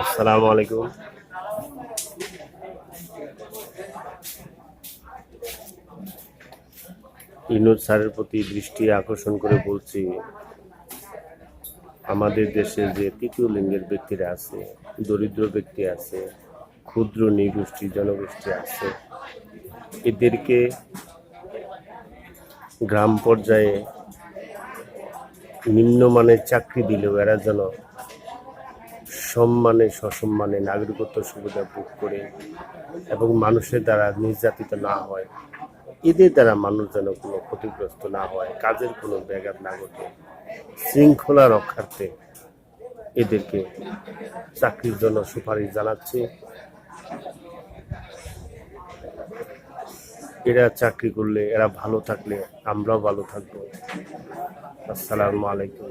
আসসালামু আলাইকুম। ইউনূস স্যারের প্রতি দৃষ্টি আকর্ষণ করে বলছি, আমাদের দেশে যে তৃতীয় লিঙ্গের ব্যক্তিরা আছে, দরিদ্র ব্যক্তি আছে, ক্ষুদ্র নৃগোষ্ঠী জনগোষ্ঠী আছে, এদেরকে গ্রাম পর্যায়ে নিম্নমানের চাকরি দিলেও এরা যেন সম্মানে সসম্মানে নাগরিকত্ব সুবিধা ভোগ করে এবং মানুষের দ্বারা নির্যাতিত না হয়, এদের দ্বারা মানুষ যেন কোনো ক্ষতিগ্রস্ত না হয়, কাজের কোনো ব্যাঘাত না ঘটে, শৃঙ্খলা রক্ষার্থে এদেরকে চাকরির জন্য সুপারিশ জানাচ্ছি। এরা চাকরি করলে, এরা ভালো থাকলে আমরাও ভালো থাকবো। আসসালামু আলাইকুম।